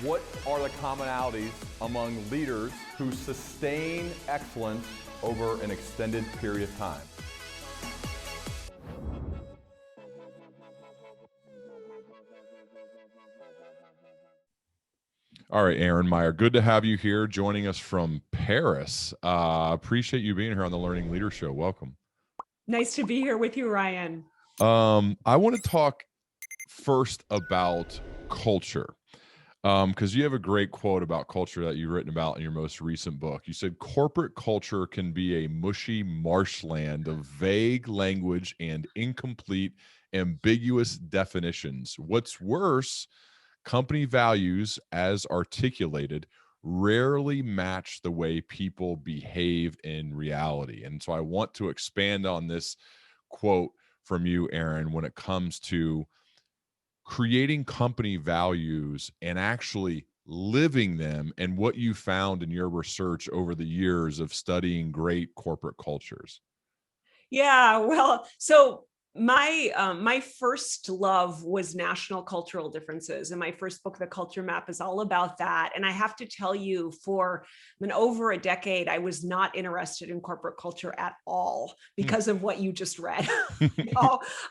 What are the commonalities among leaders who sustain excellence over an extended period of time? All right, Erin Meyer, good to have you here joining us from Paris. Appreciate you being here on the Learning Leader Show. Welcome. Nice to be here with you, Ryan. I want to talk first about culture, because you have a great quote about culture that you've written about in your most recent book. You said corporate culture can be a mushy marshland of vague language and incomplete, ambiguous definitions. What's worse, company values, as articulated, rarely match the way people behave in reality. And so I want to expand on this quote from you, Erin, when it comes to creating company values and actually living them, and what you found in your research over the years of studying great corporate cultures. Yeah, well, so my first love was national cultural differences, and my first book, The Culture Map, is all about that. And I have to tell you, for over a decade, I was not interested in corporate culture at all because of what you just read.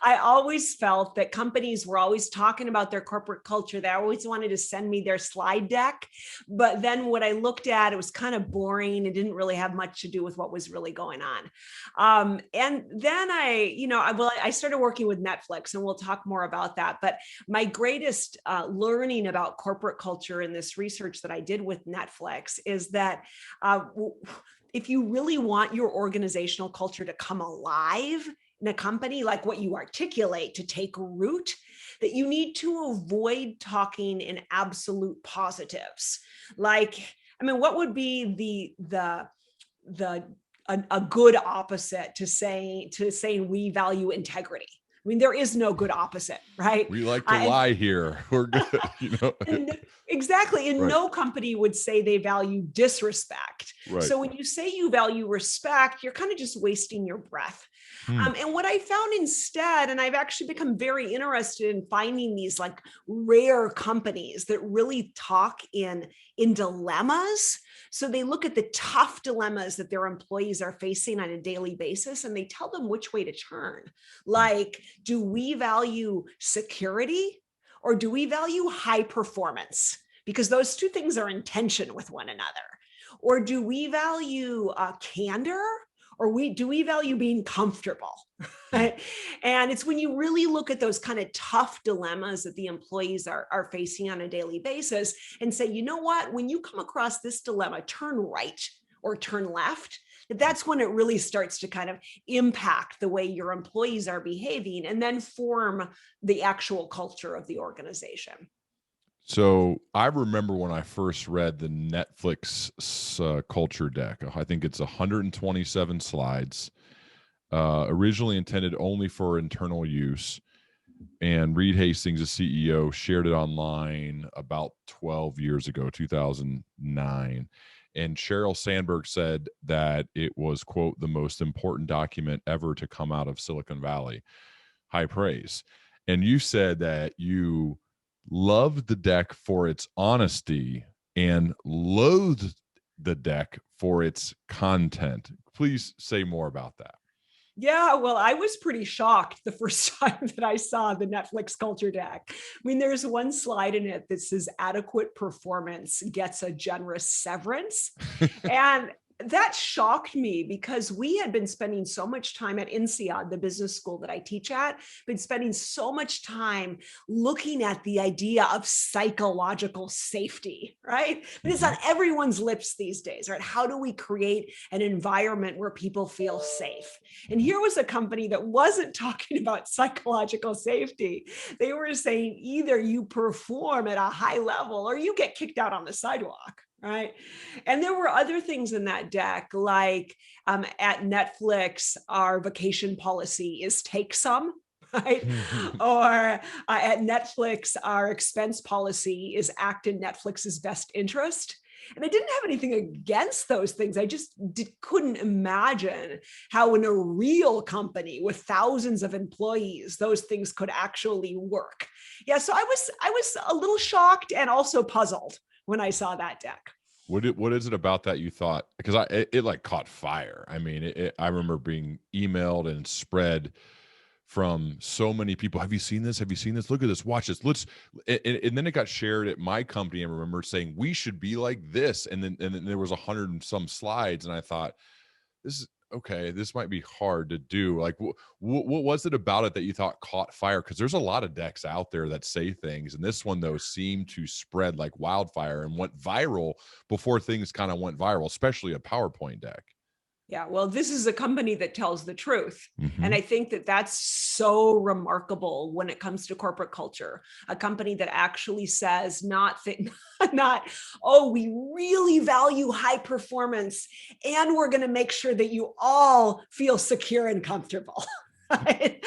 I always felt that companies were always talking about their corporate culture. They always wanted to send me their slide deck, but then what I looked at, it was kind of boring. It didn't really have much to do with what was really going on. And then I started working with Netflix, and we'll talk more about that. But my greatest learning about corporate culture in this research that I did with Netflix is that if you really want your organizational culture to come alive in a company, like what you articulate to take root, that you need to avoid talking in absolute positives. Like, what would be a good opposite to saying we value integrity? There is no good opposite, right? We like to lie here. We're good, Exactly. And right. No company would say they value disrespect. Right. So when you say you value respect, you're kind of just wasting your breath. And what I found instead, and I've actually become very interested in finding these like rare companies that really talk in dilemmas. So they look at the tough dilemmas that their employees are facing on a daily basis, and they tell them which way to turn. Like, do we value security, or do we value high performance? Because those two things are in tension with one another. Or do we value candor, or do we value being comfortable? Right? And it's when you really look at those kind of tough dilemmas that the employees are facing on a daily basis and say, you know what, when you come across this dilemma, turn right or turn left. That's when it really starts to kind of impact the way your employees are behaving, and then form the actual culture of the organization. So I remember when I first read the Netflix culture deck. I think it's 127 slides, originally intended only for internal use. And Reed Hastings, the CEO, shared it online about 12 years ago, 2009. And Sheryl Sandberg said that it was, quote, the most important document ever to come out of Silicon Valley. High praise. And you said that you loved the deck for its honesty and loathed the deck for its content. Please say more about that. Yeah, well, I was pretty shocked the first time that I saw the Netflix culture deck. There's one slide in it that says adequate performance gets a generous severance. And that shocked me because we had been spending so much time at INSEAD, the business school that I teach at, been spending so much time looking at the idea of psychological safety, right? But it's on everyone's lips these days, right? How do we create an environment where people feel safe? And here was a company that wasn't talking about psychological safety. They were saying either you perform at a high level or you get kicked out on the sidewalk. Right. And there were other things in that deck, like at Netflix, our vacation policy is take some, right? Or at Netflix, our expense policy is act in Netflix's best interest. And I didn't have anything against those things. I just couldn't imagine how in a real company with thousands of employees, those things could actually work. Yeah, so I was a little shocked and also puzzled when I saw that deck. What is it about that you thought? Because it like caught fire. I mean, I remember being emailed and spread from so many people. Have you seen this? Have you seen this? Look at this. Watch this. And then it got shared at my company. I remember saying we should be like this. And then there was 100 and some slides, and I thought, this is okay. This might be hard to do. Like, what was it about it that you thought caught fire? Because there's a lot of decks out there that say things, and this one though seemed to spread like wildfire and went viral before things kind of went viral, especially a PowerPoint deck. Yeah, well, this is a company that tells the truth. Mm-hmm. And I think that that's so remarkable when it comes to corporate culture. A company that actually says not, oh, we really value high performance and we're going to make sure that you all feel secure and comfortable. Right?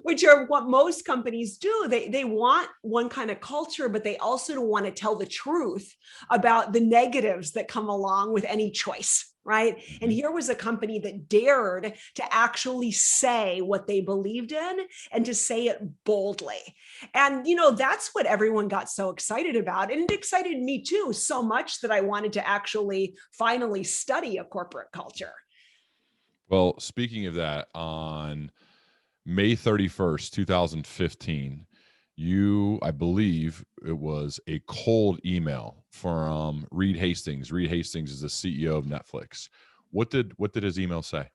Which are what most companies do. They want one kind of culture, but they also don't want to tell the truth about the negatives that come along with any choice. Right. And here was a company that dared to actually say what they believed in and to say it boldly. And, that's what everyone got so excited about. And it excited me too, so much that I wanted to actually finally study a corporate culture. Well, speaking of that, on May 31st, 2015, I believe it was a cold email from Reed Hastings. Reed Hastings is the CEO of Netflix. What did his email say?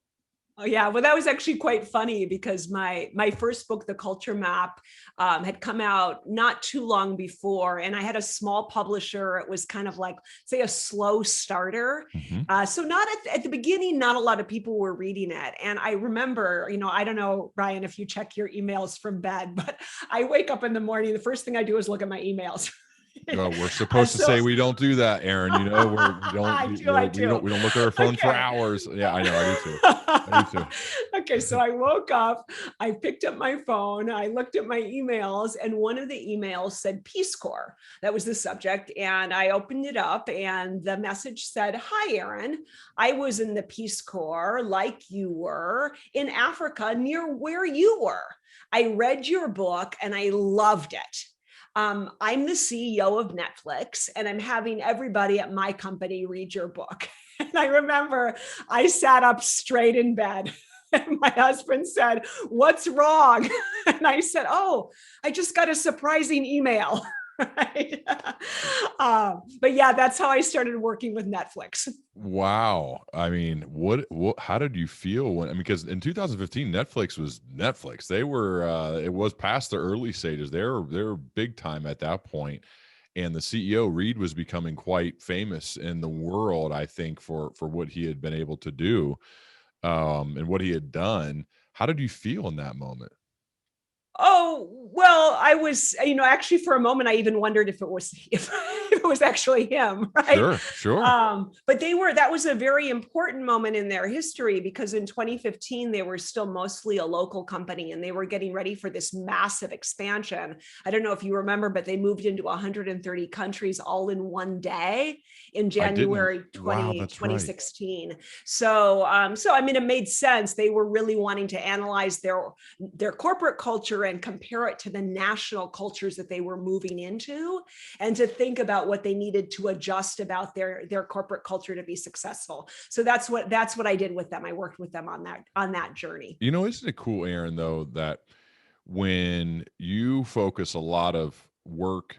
Oh yeah, well, that was actually quite funny because my first book, The Culture Map, had come out not too long before, and I had a small publisher. It was kind of like, say, a slow starter. Mm-hmm. So not at the beginning, not a lot of people were reading it. And I remember, I don't know, Ryan, if you check your emails from bed, but I wake up in the morning, the first thing I do is look at my emails. Oh, we're supposed to say we don't do that, Erin. We don't look at our phone for hours. Yeah, I know. I do too. Okay, so I woke up, I picked up my phone, I looked at my emails, and one of the emails said Peace Corps. That was the subject. And I opened it up, and the message said, "Hi, Erin. I was in the Peace Corps, like you were, in Africa, near where you were. I read your book, and I loved it. I'm the CEO of Netflix, and I'm having everybody at my company read your book." And I remember I sat up straight in bed. And my husband said, "What's wrong?" And I said, "Oh, I just got a surprising email." Right? But yeah, that's how I started working with Netflix. Wow. I mean, how did you feel because in 2015, Netflix was Netflix. They were, it was past the early stages. They were big time at that point. And the CEO, Reed, was becoming quite famous in the world, I think, for what he had been able to do, and what he had done. How did you feel in that moment? Oh, well, I was, actually for a moment, I even wondered if it was actually him, right? Sure. But that was a very important moment in their history because in 2015, they were still mostly a local company and they were getting ready for this massive expansion. I don't know if you remember, but they moved into 130 countries all in one day in January 2016. Right. So, I mean, it made sense. They were really wanting to analyze their corporate culture and compare it to the national cultures that they were moving into and to think about what they needed to adjust about their corporate culture to be successful. So that's what I did with them. I worked with them on that journey. Isn't it cool, Erin, though, that when you focus a lot of work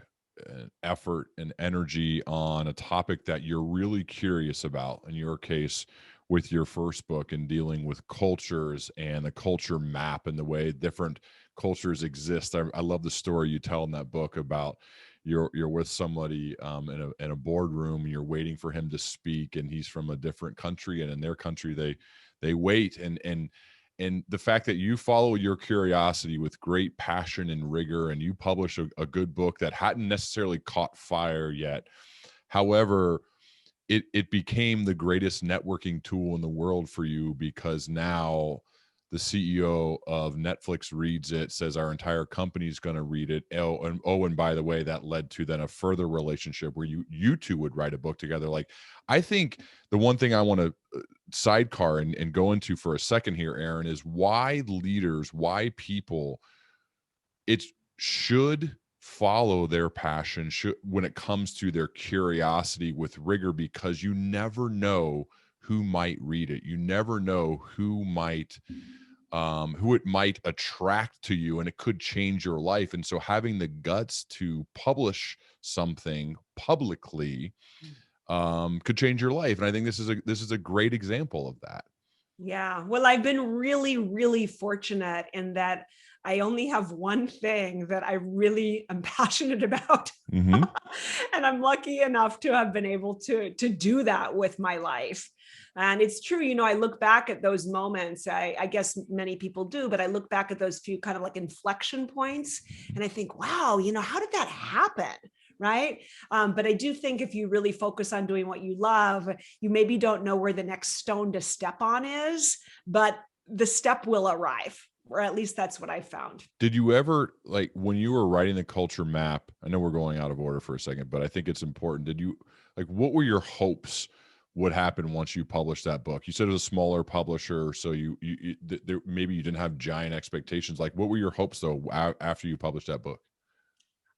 and effort and energy on a topic that you're really curious about, in your case with your first book and dealing with cultures and the culture map and the way different cultures exist. I love the story you tell in that book about you're with somebody in a boardroom and you're waiting for him to speak, and he's from a different country, and in their country they wait, and the fact that you follow your curiosity with great passion and rigor, and you publish a good book that hadn't necessarily caught fire yet. However, it became the greatest networking tool in the world for you, because now the CEO of Netflix reads it, says our entire company is going to read it. And by the way, that led to then a further relationship where you two would write a book together. Like, I think the one thing I want to sidecar and go into for a second here, Erin, is why leaders, why people, it should follow their passion when it comes to their curiosity with rigor, because you never know who might read it. You never know who it might attract to you, and it could change your life. And so having the guts to publish something publicly could change your life. And I think this is a great example of that. Yeah. Well, I've been really, really fortunate in that I only have one thing that I really am passionate about. Mm-hmm. And I'm lucky enough to have been able to do that with my life. And it's true, you know, I look back at those moments, I guess many people do, but I look back at those few kind of like inflection points and I think, wow, you know, how did that happen? Right. But I do think if you really focus on doing what you love, you maybe don't know where the next stone to step on is, but the step will arrive. Or at least that's what I found. Did you ever, like, when you were writing the culture map, I know we're going out of order for a second, but I think it's important. Did you, like, what were your hopes would happen once you published that book? You said it was a smaller publisher, so maybe you didn't have giant expectations. Like, what were your hopes though after you published that book?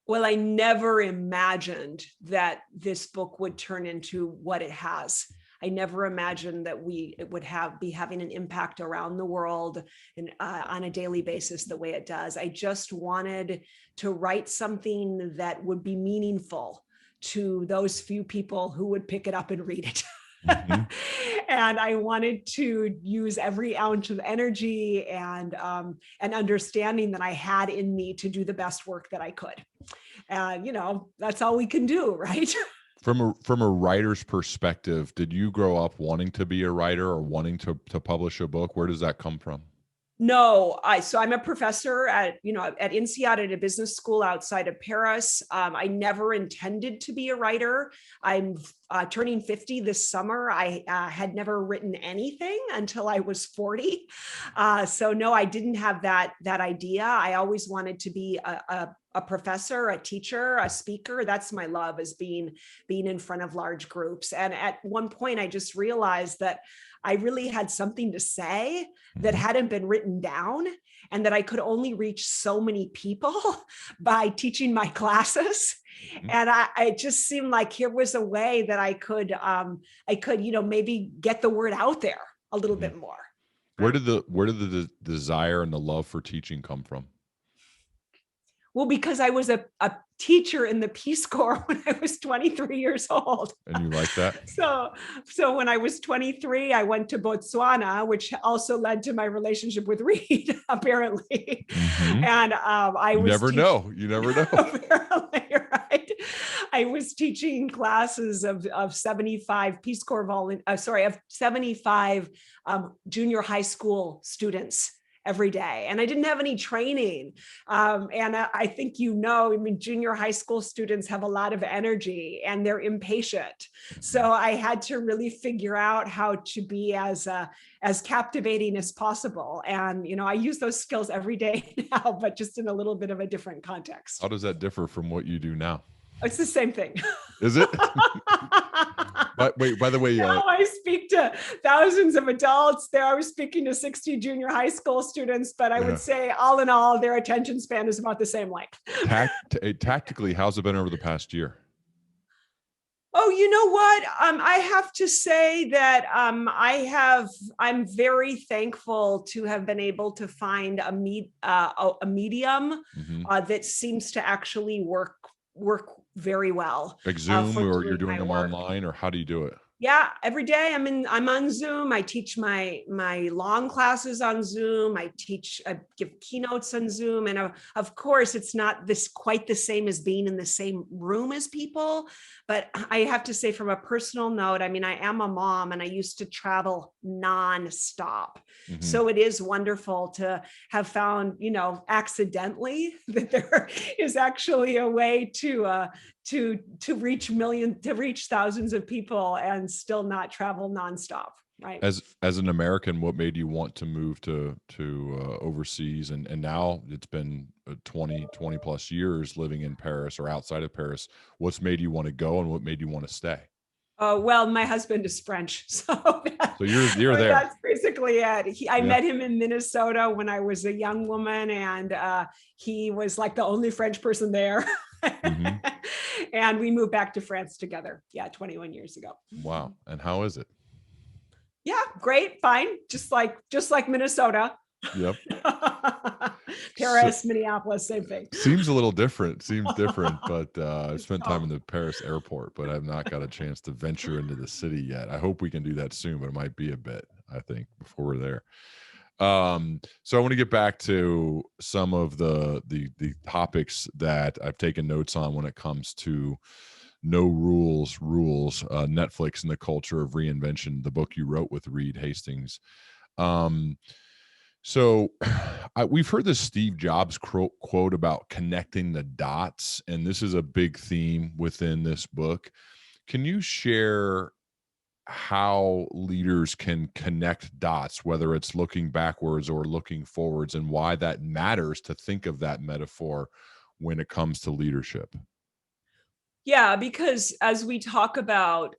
Well, I never imagined that this book would turn into what it has. I never imagined that it would be having an impact around the world and on a daily basis the way it does. I just wanted to write something that would be meaningful to those few people who would pick it up and read it. Mm-hmm. And I wanted to use every ounce of energy and understanding that I had in me to do the best work that I could. And, you know, that's all we can do, right? From a writer's perspective, did you grow up wanting to be a writer or wanting to publish a book? Where does that come from? No, so I'm a professor at INSEAD at a business school outside of Paris. I never intended to be a writer. I'm turning 50 this summer. I had never written anything until I was 40. So no, I didn't have that idea. I always wanted to be a professor, a teacher, a speaker. That's my love, is being in front of large groups. And at one point, I just realized that I really had something to say that hadn't been written down, and that I could only reach so many people by teaching my classes. And it just seemed like here was a way that I could, maybe get the word out there a little bit more. Where did the desire and the love for teaching come from? Well, because I was a teacher in the Peace Corps when I was 23 years old. And you like that? So when I was 23, I went to Botswana, which also led to my relationship with Reed, apparently. Mm-hmm. And I was You never know. Apparently, right? I was teaching classes of 75 Peace Corps of 75 junior high school students every day. And I didn't have any training. And I think, junior high school students have a lot of energy and they're impatient. So I had to really figure out how to be as captivating as possible. And, I use those skills every day now, but just in a little bit of a different context. How does that differ from what you do now? It's the same thing. Is it? But wait, by the way, now I speak to thousands of adults. There, I was speaking to 60 junior high school students, but I would say all in all, their attention span is about the same length. Tactically, how's it been over the past year? Oh, you know what? I have to say that I'm very thankful to have been able to find a medium that seems to actually work very well. Like Zoom, or you're doing them online, or how do you do it? Yeah, every day I'm on Zoom. I teach my long classes on Zoom. I give keynotes on Zoom. And of course, it's not quite the same as being in the same room as people. But I have to say, from a personal note, I am a mom and I used to travel nonstop. Mm-hmm. So it is wonderful to have found, accidentally, that there is actually a way to reach thousands of people and still not travel nonstop. Right. As an American, what made you want to move to overseas? And now it's been 20 plus years living in Paris or outside of Paris. What's made you want to go, and what made you want to stay? Well, my husband is French, so you're there. That's basically it. I Yeah. met him in Minnesota when I was a young woman, and he was like the only French person there. Mhm. And we moved back to France together. Yeah, 21 years ago. Wow. And how is it? Yeah, great, fine, just like Minnesota. Yep. Paris, Minneapolis, same thing. Seems a little different. Seems different, but I've spent time in the Paris airport, but I've not got a chance to venture into the city yet. I hope we can do that soon, but it might be a bit, I think, before we're there. So I want to get back to some of the topics that I've taken notes on when it comes to No Rules, Netflix and the Culture of Reinvention, the book you wrote with Reed Hastings. So we've heard this Steve Jobs quote about connecting the dots, and this is a big theme within this book. Can you share how leaders can connect dots, whether it's looking backwards or looking forwards, and why that matters to think of that metaphor when it comes to leadership? Yeah, because as we talk about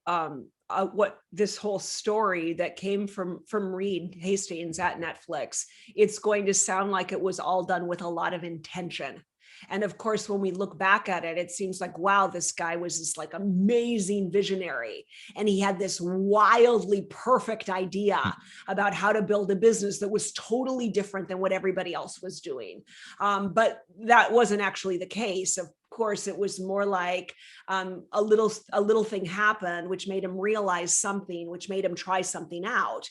what this whole story that came from Reed Hastings at Netflix, it's going to sound like it was all done with a lot of intention. And of course, when we look back at it, it seems like, wow, this guy was this like amazing visionary. And he had this wildly perfect idea about how to build a business that was totally different than what everybody else was doing. But that wasn't actually the case. Of course, it was more like a little thing happened, which made him realize something, which made him try something out.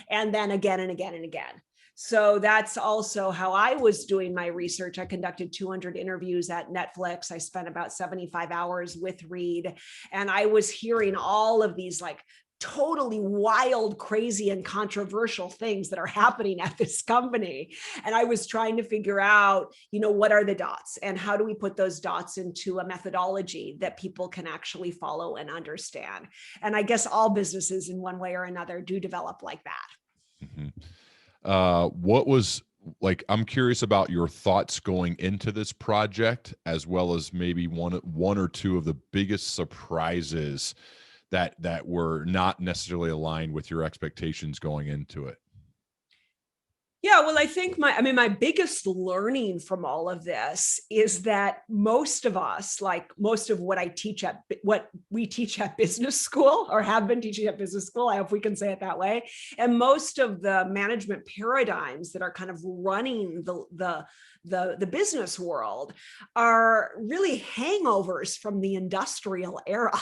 And then again and again and again. So that's also how I was doing my research. I conducted 200 interviews at Netflix. I spent about 75 hours with Reed, and I was hearing all of these like totally wild, crazy, and controversial things that are happening at this company. And I was trying to figure out, what are the dots and how do we put those dots into a methodology that people can actually follow and understand. And I guess all businesses in one way or another do develop like that. Mm-hmm. What was like, I'm curious about your thoughts going into this project, as well as maybe one or two of the biggest surprises that were not necessarily aligned with your expectations going into it. Yeah, well, I think my biggest learning from all of this is that most of us, like most of what we teach at business school or have been teaching at business school, I hope we can say it that way, and most of the management paradigms that are kind of running the business world are really hangovers from the industrial era.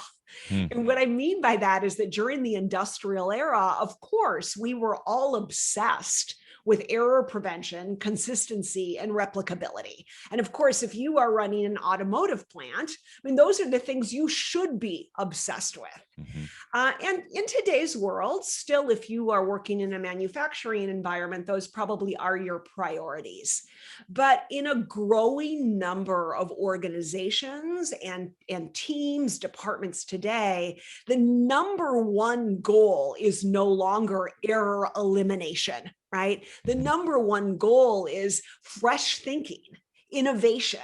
And what I mean by that is that during the industrial era, of course, we were all obsessed with error prevention, consistency, and replicability. And of course, if you are running an automotive plant, those are the things you should be obsessed with. Mm-hmm. And in today's world, still, if you are working in a manufacturing environment, those probably are your priorities. But in a growing number of organizations and teams, departments today, the number one goal is no longer error elimination, right? The number one goal is fresh thinking, innovation.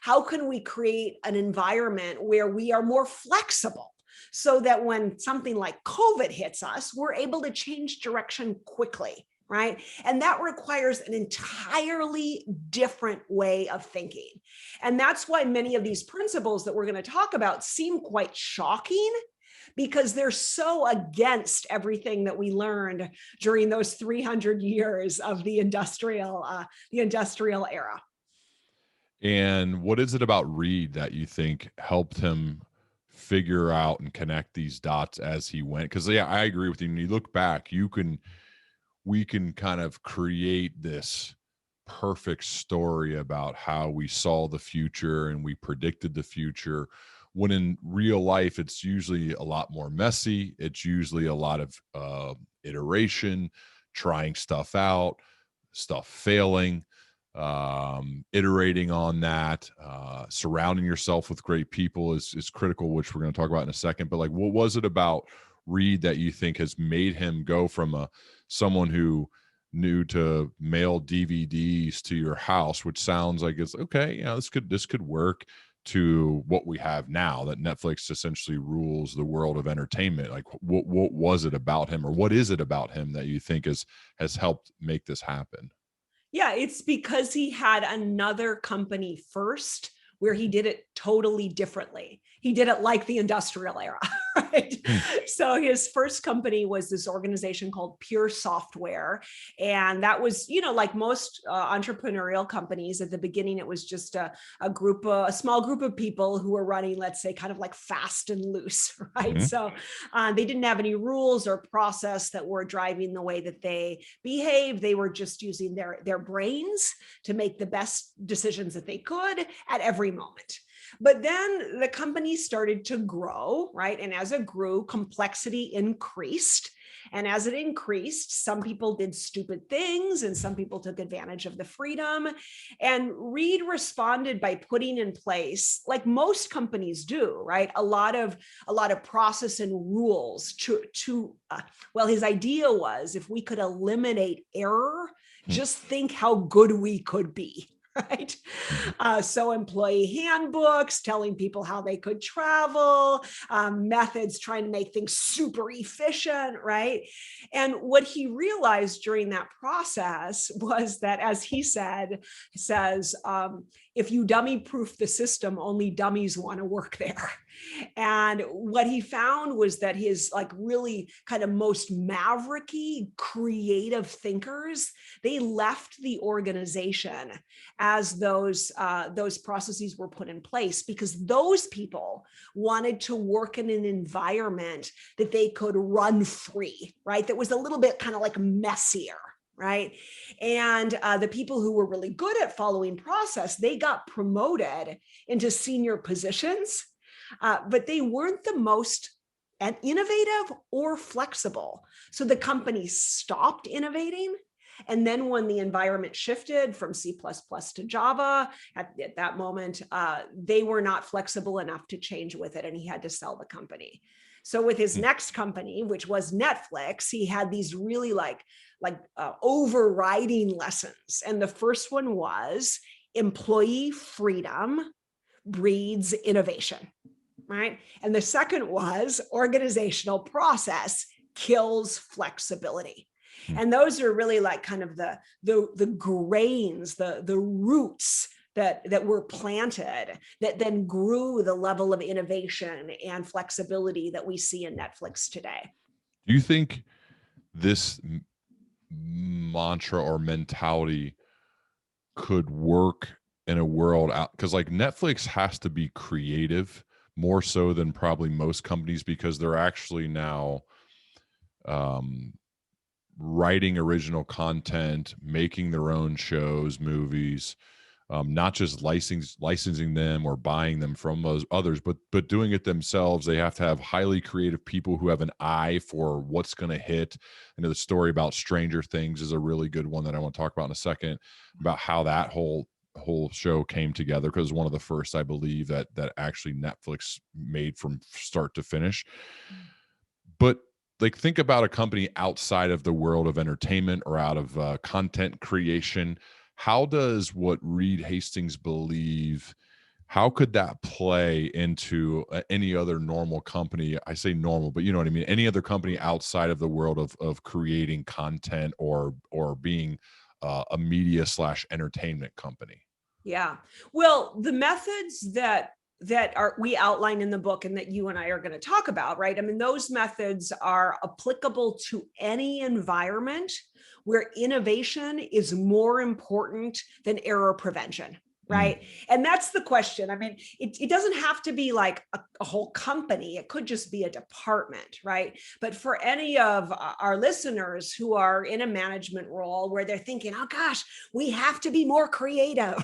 How can we create an environment where we are more flexible so that when something like COVID hits us, we're able to change direction quickly, right? And that requires an entirely different way of thinking. And that's why many of these principles that we're going to talk about seem quite shocking, because they're so against everything that we learned during those 300 years of the industrial era. And what is it about Reed that you think helped him figure out and connect these dots as he went? Because yeah, I agree with you. When you look back, we can kind of create this perfect story about how we saw the future and we predicted the future, when in real life, it's usually a lot more messy. It's usually a lot of iteration, trying stuff out, stuff failing, iterating on that, surrounding yourself with great people is critical, which we're going to talk about in a second. But like, what was it about Reed that you think has made him go from someone who knew to mail DVDs to your house, which sounds like it's okay, this could work, to what we have now, that Netflix essentially rules the world of entertainment? Like what was it about him, or what is it about him that you think has helped make this happen? Yeah, it's because he had another company first where he did it totally differently. He did it like the industrial era, right? So his first company was this organization called Pure Software. And that was, like most entrepreneurial companies at the beginning, it was just a small group of people who were running, let's say, kind of like fast and loose, right? So they didn't have any rules or process that were driving the way that they behaved. They were just using their brains to make the best decisions that they could at every moment. But then the company started to grow, right? And as it grew, complexity increased. And as it increased, some people did stupid things and some people took advantage of the freedom. And Reed responded by putting in place, like most companies do, right, a lot of process and rules well, his idea was, if we could eliminate error, just think how good we could be. Right. So employee handbooks telling people how they could travel, methods trying to make things super efficient. Right. And what he realized during that process was that, as he says, if you dummy proof the system, only dummies want to work there. And what he found was that his really kind of most mavericky, creative thinkers, they left the organization as those processes were put in place, because those people wanted to work in an environment that they could run free, right? That was a little bit kind of like messier. Right. And the people who were really good at following process, they got promoted into senior positions, but they weren't the most innovative or flexible. So the company stopped innovating. And then when the environment shifted from C++ to Java, at that moment, they were not flexible enough to change with it, and he had to sell the company. So with his next company, which was Netflix, he had these really overriding lessons. And the first one was employee freedom breeds innovation, right? And the second was organizational process kills flexibility. And those are really like kind of the grains, the roots that were planted that then grew the level of innovation and flexibility that we see in Netflix today. Do you think this mantra or mentality could work in a world out? Because Netflix has to be creative more so than probably most companies, because they're actually now writing original content, making their own shows, movies, not just licensing them or buying them from those others, but doing it themselves. They have to have highly creative people who have an eye for what's going to hit. I know the story about Stranger Things is a really good one that I want to talk about in a second, about how that whole show came together, because it was one of the first, I believe, that actually Netflix made from start to finish. But think about a company outside of the world of entertainment or out of content creation. How does what Reed Hastings believe, how could that play into any other normal company? I say normal, but you know what I mean? Any other company outside of the world of creating content or being a media / entertainment company? Yeah. Well, the methods that we outline in the book and that you and I are going to talk about, right? I mean, those methods are applicable to any environment where innovation is more important than error prevention, right? And that's the question. I mean, it doesn't have to be like a whole company. It could just be a department, right? But for any of our listeners who are in a management role where they're thinking, oh gosh, we have to be more creative,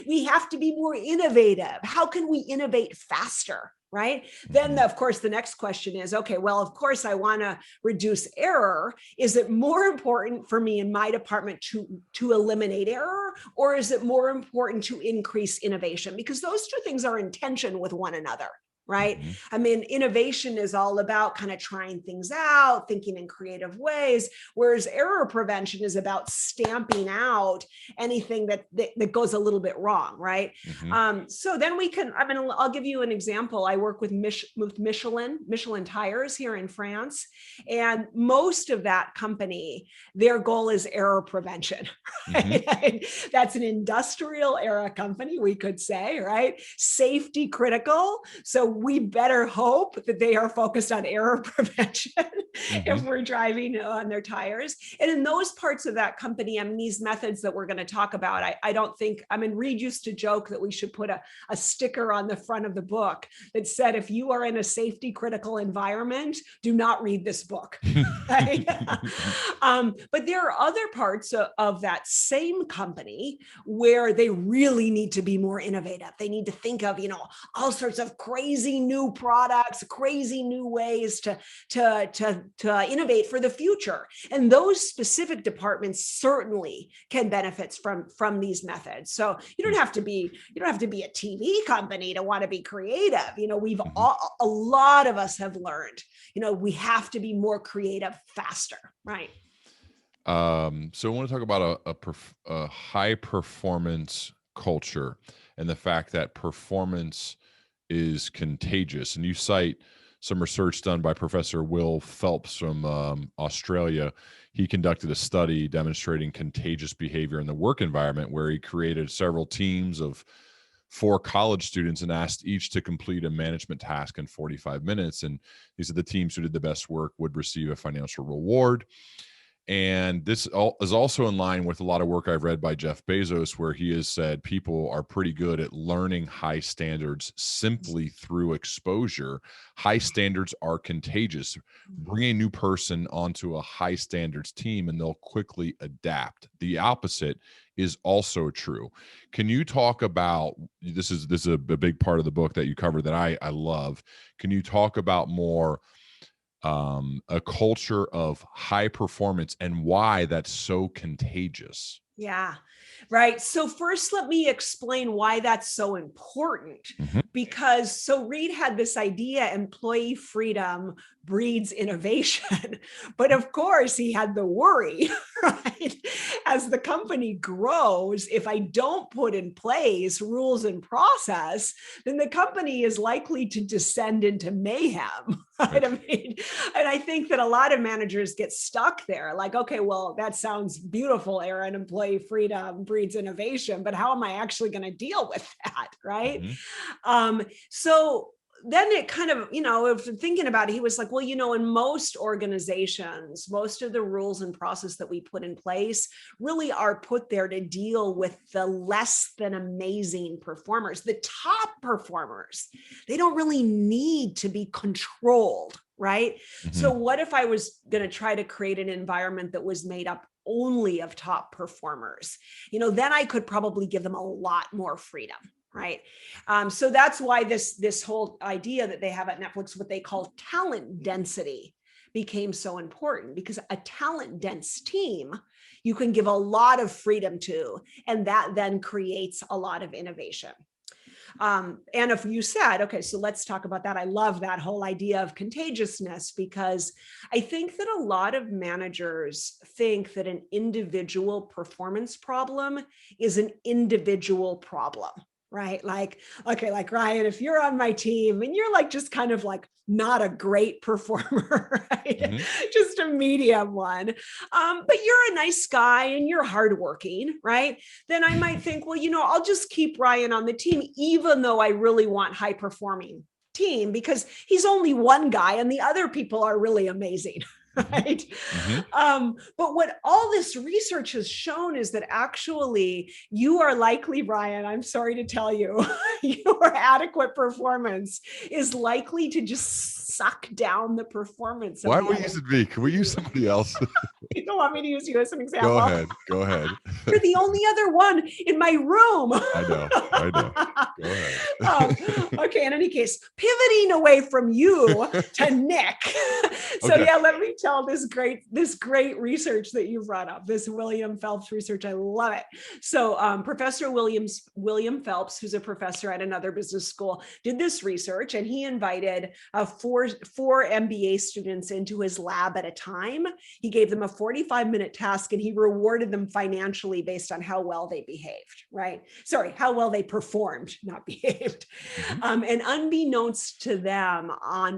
we have to be more innovative. How can we innovate faster? Right? Then, of course, the next question is, okay, well, of course, I want to reduce error. Is it more important for me in my department to eliminate error, or is it more important to increase innovation? Because those two things are in tension with one another. right? Mhm. I mean, innovation is all about kind of trying things out, thinking in creative ways, whereas error prevention is about stamping out anything that goes a little bit wrong, right? Mhm. So then we can, I mean, I'll give you an example. I work with Michelin tires here in France, and most of that company, their goal is error prevention, right? Mhm. That's an industrial era company, we could say, right? Safety critical. So we better hope that they are focused on error prevention if Mhm. we're driving on their tires. And in those parts of that company, I mean, these methods that we're going to talk about, I don't think, I mean, Reed used to joke that we should put a sticker on the front of the book that said, if you are in a safety critical environment, do not read this book. Right? But there are other parts of that same company where they really need to be more innovative. They need to think of, all sorts of crazy new products, crazy new ways to innovate for the future. And those specific departments certainly can benefit from these methods. So you don't have to be a TV company to want to be creative. A lot of us have learned, we have to be more creative faster, right? So I want to talk about a high performance culture and the fact that performance is contagious. And you cite some research done by Professor Will Phelps from Australia. He conducted a study demonstrating contagious behavior in the work environment, where he created several teams of 4 college students and asked each to complete a management task in 45 minutes. And these are the teams who did the best work would receive a financial reward. And this is also in line with a lot of work I've read by Jeff Bezos, where he has said people are pretty good at learning high standards simply through exposure. High standards are contagious. Bring a new person onto a high standards team and they'll quickly adapt. The opposite is also true. Can you talk about, this is a big part of the book that you cover that I love. Can you talk about more a culture of high performance and why that's so contagious? Yeah, right. So first, let me explain why that's so important. Mhm. Because so Reed had this idea, employee freedom breeds innovation. But of course, he had the worry, right? As the company grows, if I don't put in place rules and process, then the company is likely to descend into mayhem. Right? I mean, and I think that a lot of managers get stuck there. Like, okay, well, that sounds beautiful, Erin. Employee freedom breeds innovation, but how am I actually going to deal with that? Right? So then it kind of, if thinking about it, he was like, well, in most organizations, most of the rules and process that we put in place really are put there to deal with the less than amazing performers. The top performers, they don't really need to be controlled, right? So what if I was going to try to create an environment that was made up only of top performers? Then I could probably give them a lot more freedom. Right. So that's why this whole idea that they have at Netflix, what they call talent density, became so important, because a talent dense team you can give a lot of freedom to, and that then creates a lot of innovation. And if you said, okay, so let's talk about that. I love that whole idea of contagiousness, because I think that a lot of managers think that an individual performance problem is an individual problem. Right? Like, okay, like Ryan, if you're on my team and you're like just kind of like not a great performer, right? Just a medium one, but you're a nice guy and you're hardworking, right? Then I might think, well, I'll just keep Ryan on the team, even though I really want high performing team, because he's only one guy and the other people are really amazing. Right. But what all this research has shown is that actually you are likely, Brian, I'm sorry to tell you, your adequate performance is likely to just suck down the performance. Why are we using me? Can we use somebody else? You don't want me to use you as an example? Go ahead. You're the only other one in my room. I know. Go ahead. Okay, in any case, pivoting away from you to Nick. So Okay. yeah, let me tell this great research that you brought up, this William Phelps research. I love it. So Professor William Phelps, who's a professor at another business school, did this research, and he invited four MBA students into his lab at a time. He gave them a 45-minute task, and he rewarded them financially based on how well they behaved, right? Sorry, how well they performed, not behaved. Mm-hmm. And unbeknownst to them,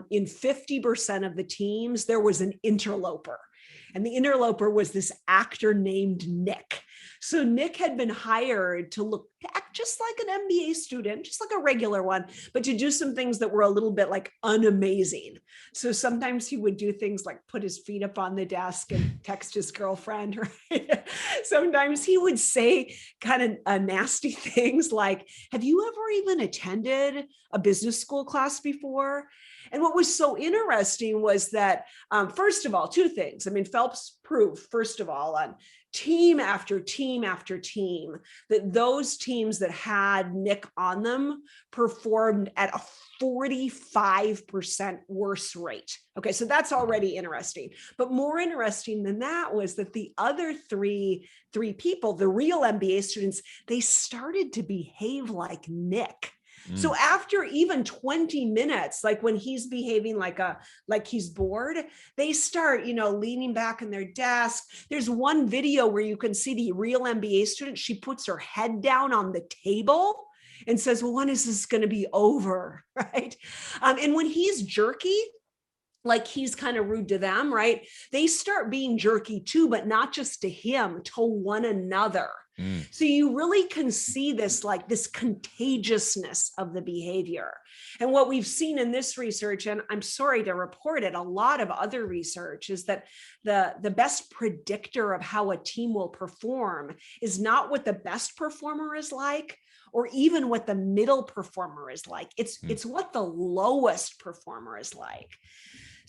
in 50% of the teams, there was an interloper. And the interloper was this actor named Nick. So Nick had been hired to act just like an MBA student, just like a regular one, but to do some things that were a little bit like unamazing. So sometimes he would do things like put his feet up on the desk and text his girlfriend. Right? Sometimes he would say kind of nasty things like, have you ever even attended a business school class before? And what was so interesting was that, first of all, two things. I mean, Phelps proved, first of all, on team after team after team, that those teams that had Nick on them performed at a 45% worse rate. Okay, so that's already interesting. But more interesting than that was that the other three people, the real MBA students, they started to behave like Nick. So after even 20 minutes, like when he's behaving like he's bored, they start, leaning back in their desk. There's one video where you can see the real MBA student. She puts her head down on the table and says, well, when is this going to be over? Right. And when he's jerky, like he's kind of rude to them, right? They start being jerky too, but not just to him, to one another. So you really can see this, like this contagiousness of the behavior. And what we've seen in this research, and I'm sorry to report it, a lot of other research, is that the best predictor of how a team will perform is not what the best performer is like, or even what the middle performer is like. It's what the lowest performer is like.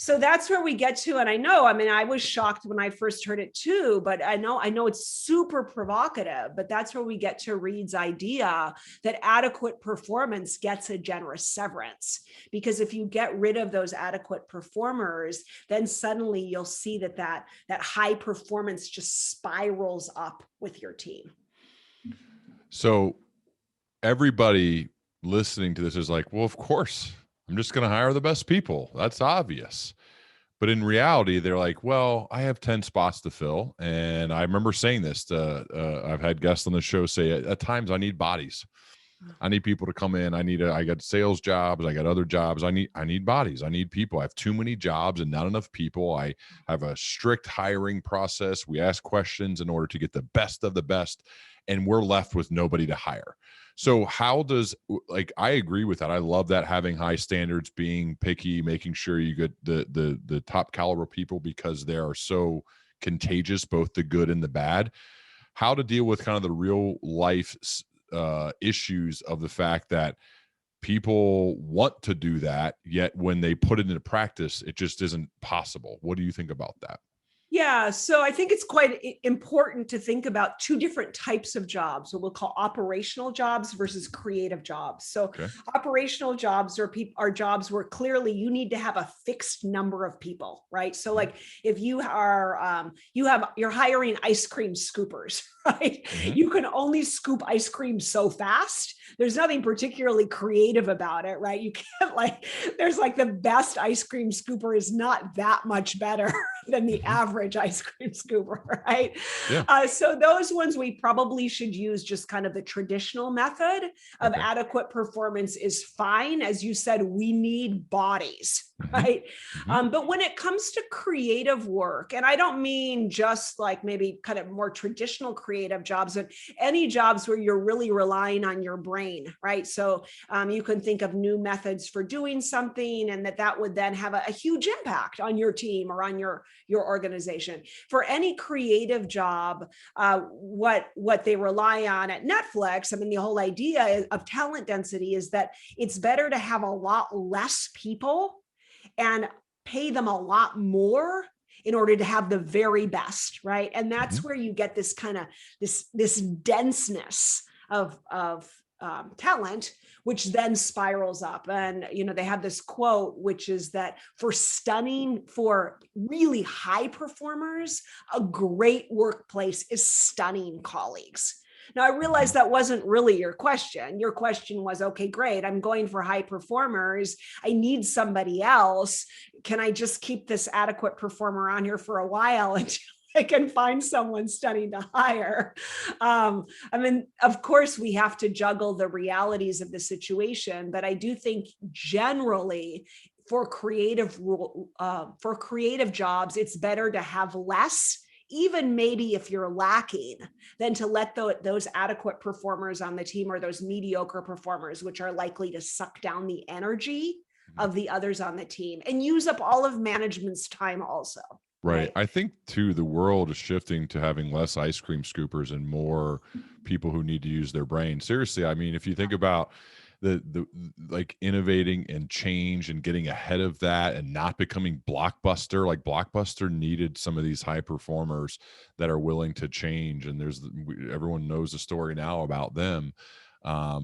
So that's where we get to, and I was shocked when I first heard it too, but I know it's super provocative, but that's where we get to Reed's idea that adequate performance gets a generous severance. Because if you get rid of those adequate performers, then suddenly you'll see that high performance just spirals up with your team. So everybody listening to this is like, well, of course, I'm just going to hire the best people. That's obvious. But in reality, they're like, well, I have 10 spots to fill. And I remember saying this to, I've had guests on the show say at times I need bodies. I need people to come in. I got sales jobs. I got other jobs. I need bodies. I need people. I have too many jobs and not enough people. I have a strict hiring process. We ask questions in order to get the best of the best, and we're left with nobody to hire. So how does, I agree with that. I love that, having high standards, being picky, making sure you get the top caliber people, because they are so contagious, both the good and the bad. How to deal with kind of the real life issues of the fact that people want to do that, yet when they put it into practice, it just isn't possible. What do you think about that? Yeah, so I think it's quite important to think about two different types of jobs, what we'll call operational jobs versus creative jobs. So operational jobs are jobs where clearly you need to have a fixed number of people, right? So like if you are, you're hiring ice cream scoopers, right? You can only scoop ice cream so fast. There's nothing particularly creative about it, right? You can't there's the best ice cream scooper is not that much better than the average ice cream scooper, right? Yeah. So those ones we probably should use just kind of the traditional method of adequate performance is fine. As you said, we need bodies, right? But when it comes to creative work, and I don't mean just maybe kind of more traditional creative jobs, but any jobs where you're really relying on your brain, right? So you can think of new methods for doing something, and that would then have a huge impact on your team or on your organization. For any creative job, what they rely on at Netflix, I mean, the whole idea of talent density is that it's better to have a lot less people and pay them a lot more in order to have the very best, right? And that's where you get this kind of this denseness of talent, which then spirals up. And, they have this quote, which is that for really high performers, a great workplace is stunning colleagues. Now, I realized that wasn't really your question. Your question was, okay, great, I'm going for high performers. I need somebody else. Can I just keep this adequate performer on here for a while until I can find someone stunning to hire? Of course, we have to juggle the realities of the situation, but I do think generally for creative jobs, it's better to have less, even maybe if you're lacking, than to let those adequate performers on the team or those mediocre performers, which are likely to suck down the energy of the others on the team and use up all of management's time also. Right. I think too, the world is shifting to having less ice cream scoopers and more people who need to use their brain. Seriously, I mean, if you think about the like innovating and change and getting ahead of that and not becoming Blockbuster, like Blockbuster needed some of these high performers that are willing to change. And everyone knows the story now about them. I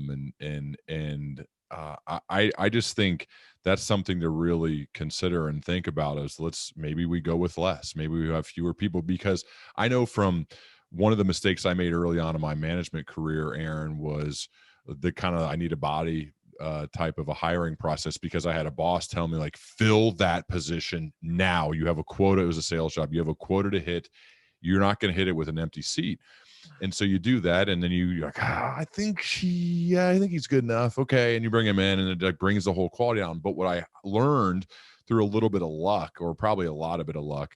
just think that's something to really consider and think about is maybe we go with less, maybe we have fewer people, because I know from one of the mistakes I made early on in my management career, Erin, was the kind of I need a body type of a hiring process, because I had a boss tell me like, fill that position now. You have a quota. It was a sales job. You have a quota to hit. You're not going to hit it with an empty seat. And so you do that, and then you're like, I think he's good enough. Okay. And you bring him in, and it like brings the whole quality down. But what I learned through a little bit of luck, or probably a lot of bit of luck,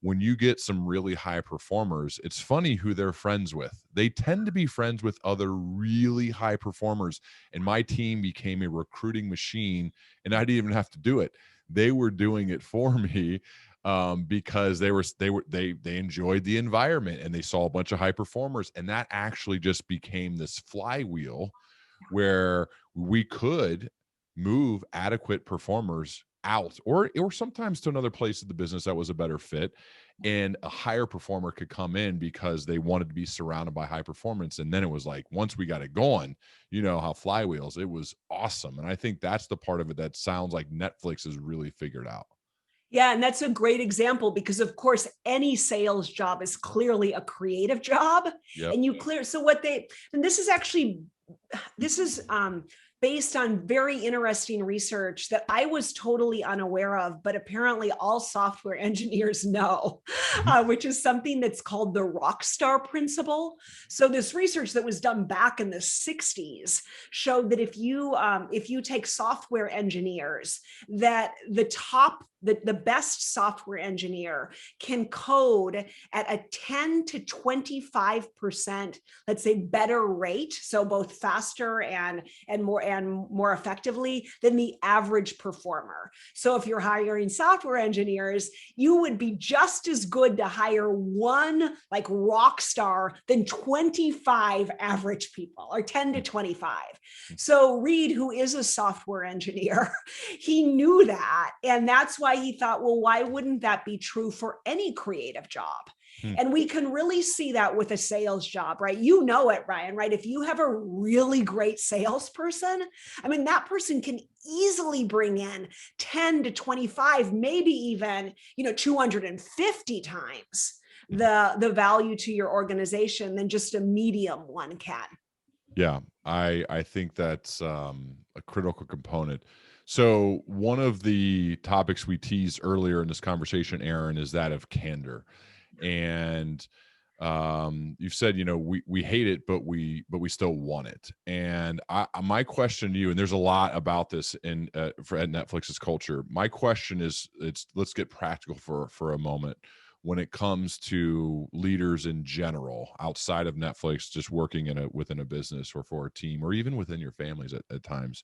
when you get some really high performers, it's funny who they're friends with. They tend to be friends with other really high performers. And my team became a recruiting machine, and I didn't even have to do it. They were doing it for me. Because they enjoyed the environment, and they saw a bunch of high performers, and that actually just became this flywheel where we could move adequate performers out, or sometimes to another place of the business that was a better fit, and a higher performer could come in because they wanted to be surrounded by high performance. And then it was like, once we got it going, how flywheels, it was awesome. And I think that's the part of it that sounds like Netflix has really figured out. Yeah, and that's a great example, because of course any sales job is clearly a creative job. Yep. And this is based on very interesting research that I was totally unaware of, but apparently all software engineers know, which is something that's called the rockstar principle. So this research that was done back in the 60s showed that if you take software engineers, that the best software engineer can code at a 10 to 25%, let's say, better rate, so both faster and more effectively than the average performer. So if you're hiring software engineers, you would be just as good to hire one like rock star than 25 average people, or 10 to 25. So Reed, who is a software engineer, he knew that, and that's why he thought, well, why wouldn't that be true for any creative job? And we can really see that with a sales job, right? You know it, Ryan, right? If you have a really great salesperson, that person can easily bring in 10 to 25, maybe even, 250 times the value to your organization than just a medium one can. Yeah, I think that's a critical component. So one of the topics we teased earlier in this conversation, Erin, is that of candor. And you've said, we hate it, but we still want it. And my question to you, and there's a lot about this at Netflix's culture. My question is, let's get practical for a moment. When it comes to leaders in general, outside of Netflix, just working within a business or for a team, or even within your families at times.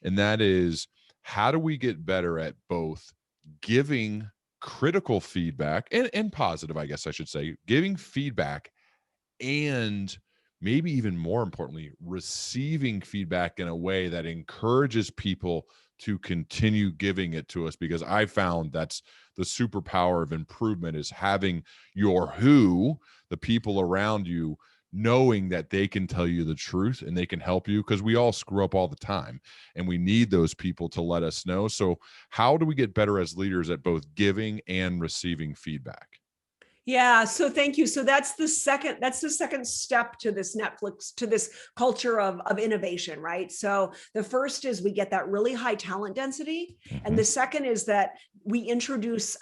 And that is, how do we get better at both giving critical feedback and positive, I guess I should say, giving feedback, and maybe even more importantly, receiving feedback in a way that encourages people to continue giving it to us? Because I found that's the superpower of improvement, is having the people around you knowing that they can tell you the truth and they can help you, because we all screw up all the time and we need those people to let us know. So how do we get better as leaders at both giving and receiving feedback? Yeah, so thank you. So that's the second step to this to this culture of innovation, right? So the first is we get that really high talent density. And the second is that we introduce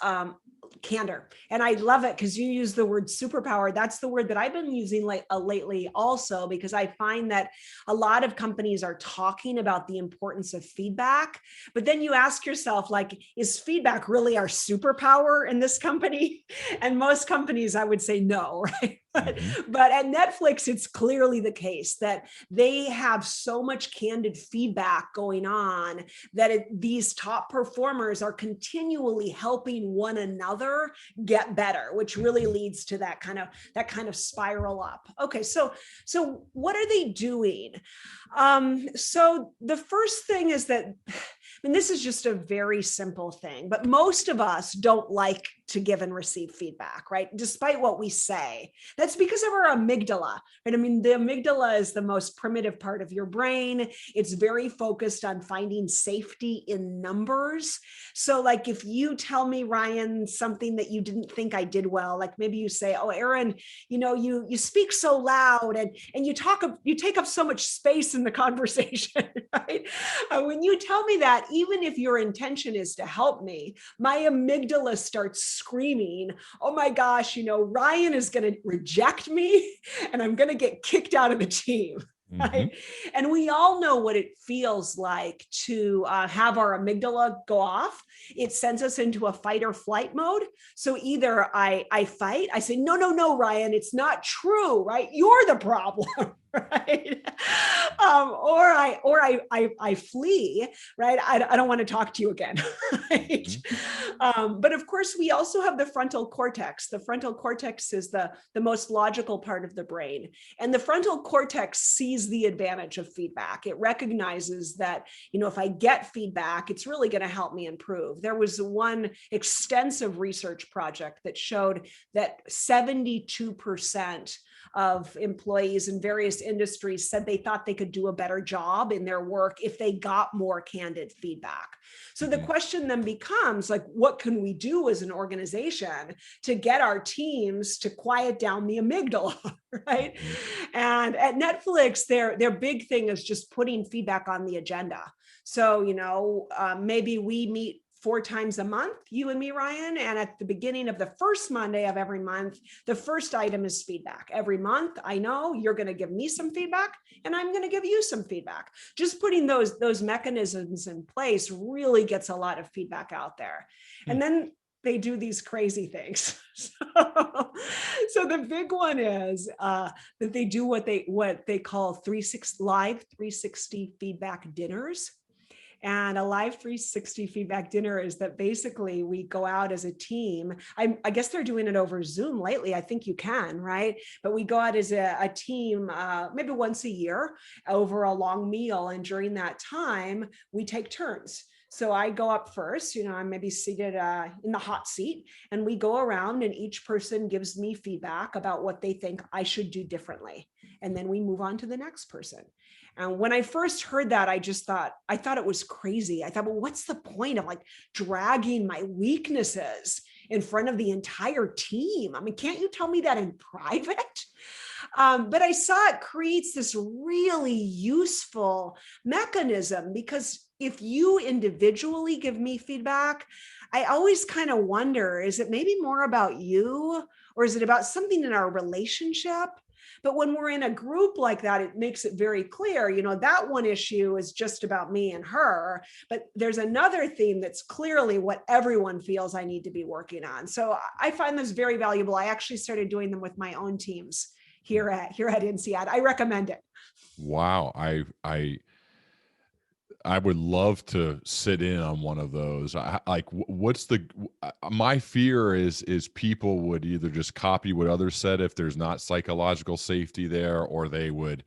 candor. And I love it because you use the word superpower. That's the word that I've been using lately also, because I find that a lot of companies are talking about the importance of feedback, but then you ask yourself, like, is feedback really our superpower in this company? And most companies, I would say no, right? But at Netflix, it's clearly the case that they have so much candid feedback going on that these top performers are continually helping one another get better, which really leads to that kind of spiral up. Okay, so what are they doing? So the first thing is that, and this is just a very simple thing, but most of us don't like to give and receive feedback, right? Despite what we say. That's because of our amygdala, right? I mean, the amygdala is the most primitive part of your brain. It's very focused on finding safety in numbers. So like if you tell me, Ryan, something that you didn't think I did well, like maybe you say, oh, Erin, you speak so loud and you take up so much space in the conversation, right? When you tell me that, even if your intention is to help me, my amygdala starts screaming, oh my gosh, Ryan is going to reject me and I'm going to get kicked out of the team. Right? And we all know what it feels like to have our amygdala go off. It sends us into a fight or flight mode. So either I fight, I say, no, Ryan, it's not true, right? You're the problem. Right? Or I flee, right? I don't want to talk to you again. Right? But of course, we also have the frontal cortex. The frontal cortex is the most logical part of the brain. And the frontal cortex sees the advantage of feedback. It recognizes that, if I get feedback, it's really going to help me improve. There was one extensive research project that showed that 72% of employees in various industries said they thought they could do a better job in their work if they got more candid feedback. So the question then becomes, like, what can we do as an organization to get our teams to quiet down the amygdala, right? And at Netflix, their big thing is just putting feedback on the agenda. So, maybe we meet 4 times a month, you and me, Ryan. And at the beginning of the first Monday of every month, the first item is feedback. Every month, I know you're going to give me some feedback and I'm going to give you some feedback. Just putting those mechanisms in place really gets a lot of feedback out there. And then they do these crazy things. So the big one is that they do what they call live 360 feedback dinners. And a live 360 feedback dinner is that basically we go out as a team. I guess they're doing it over Zoom lately. I think you can, right? But we go out as a team maybe once a year over a long meal. And during that time, we take turns. So I go up first, I'm maybe seated in the hot seat, and we go around and each person gives me feedback about what they think I should do differently. And then we move on to the next person. And when I first heard that, I thought it was crazy. I thought, well, what's the point of dragging my weaknesses in front of the entire team? I mean, can't you tell me that in private? But I saw it creates this really useful mechanism, because if you individually give me feedback, I always kind of wonder, is it maybe more about you, or is it about something in our relationship? But when we're in a group like that, it makes it very clear, that one issue is just about me and her, but there's another theme that's clearly what everyone feels I need to be working on. So I find this very valuable. I actually started doing them with my own teams here at INSEAD. I recommend it. Wow. I would love to sit in on one of those. My fear is people would either just copy what others said if there's not psychological safety there, or they would